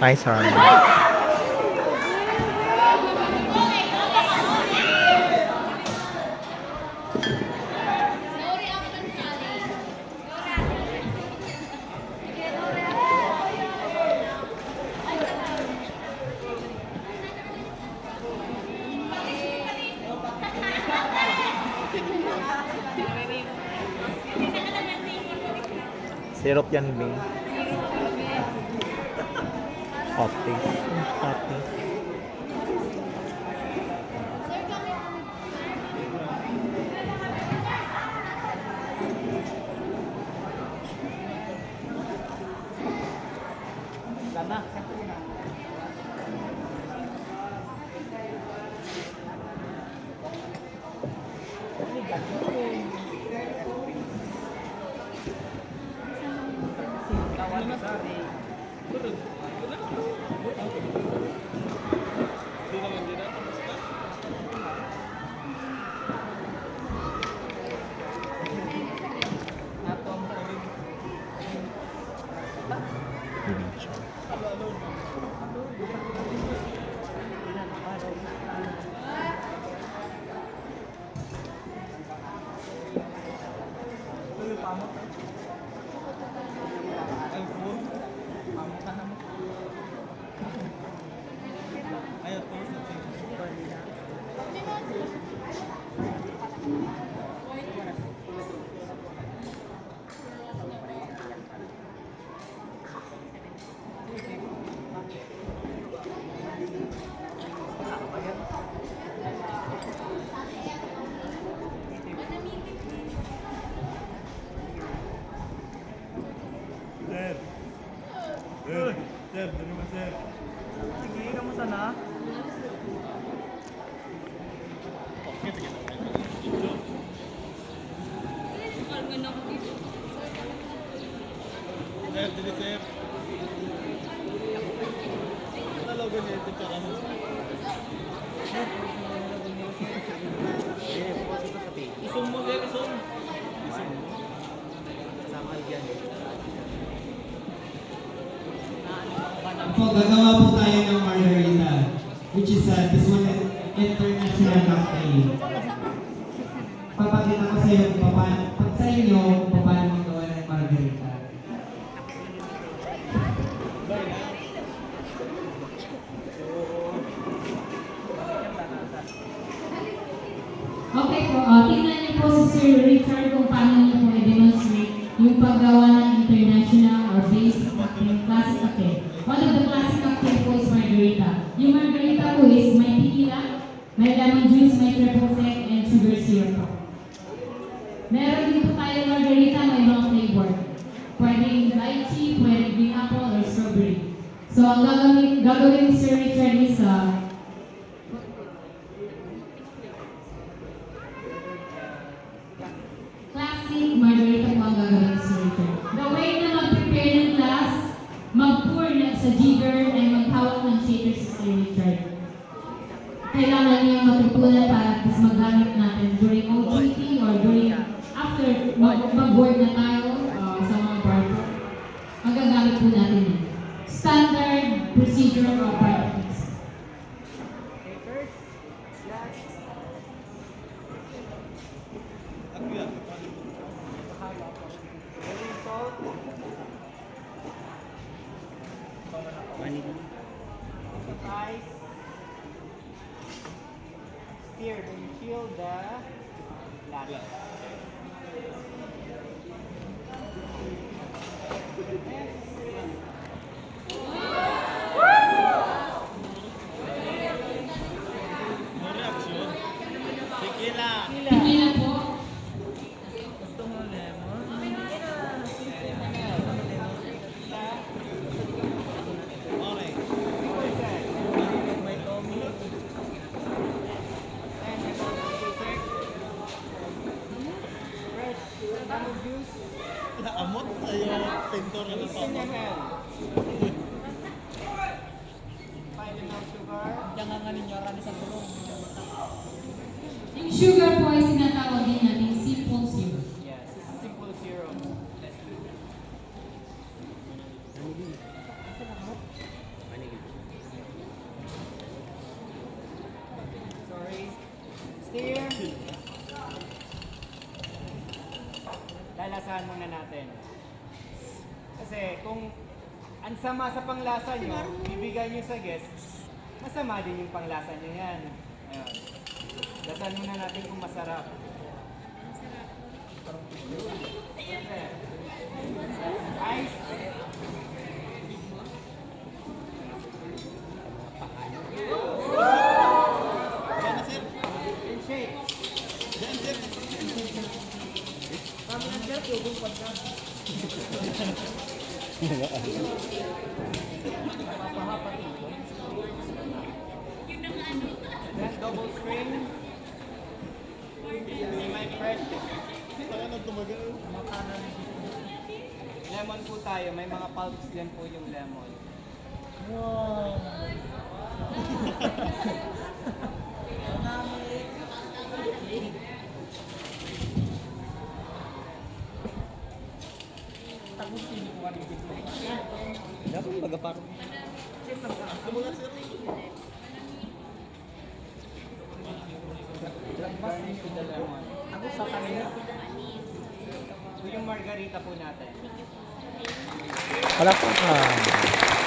Hi, sorry. Syrup yan, Bing. Hotties. Hotties. Lama. Sir, dali mo sir. Sige, kamusta na? Sir, dali sir. Nalogo niya ito tsaka mo. Isum mo sir, isum. Po, gagawa po tayo ng margarita, which is this one international cocktail. Papakita ko sa iyo kung paano, pag sa inyo, kung paano magawa ng margarita. Okay po, tingnan niyo po si Sir Richard kung paano niyo po i-demonstrate yung paggawa ng international or basic cocktail, classic cocktail. One of the classic cocktail po is margarita. Yung margarita po is may tequila, may lemon juice, may triple sec, and sugar syrup po. Meron din po tayo margarita, may mga flavor. Pwedeng lychee, pwedeng green apple, or strawberry. So ang gagawin ni Sir Richard is classic margarita po ang gagawin ni Sir Richard. The way na mag-prepare ng glass, mag-pour na sa jigger, ay maghawak ng shaker si Sir Richard. Kailangan niyo matutunan para at least magamit natin during OJT or during after mag-board na tayo sa mga bar. Magagamit po natin yun. Standard procedure of practice. Ice. Stir until the glass. Tequila po. Gusto mo lemon? Okay. May Tommy. And fresh. Amot, ayaw, pintor na Taste in your napapag. hand. Final now sugar. Jangan nga ninyo, rani sa tulong. Yung sugar po ay sinatawag din natin simple syrup. Yes, this is simple syrup. Sorry. Steer. Lalasahan muna natin. Kasi kung ang sama sa panglasa nyo, bibigay nyo sa guest, masama din yung panglasa nyo yan. Ayun. Lasahan muna natin kung masarap. Perfect. Ice. Yan na, sir. And shake. Yan, sir. Kami ng sir, tubong pagka. That's double string. Hindi may fresh. Kaya nang tumagal. Lemon po tayo. May mga pulps din po yung lemon. Dapat baga parang Tumagal, sir. Garnish with the lemon. Ako sa kanila. Ito yung margarita po natin. palakpakan.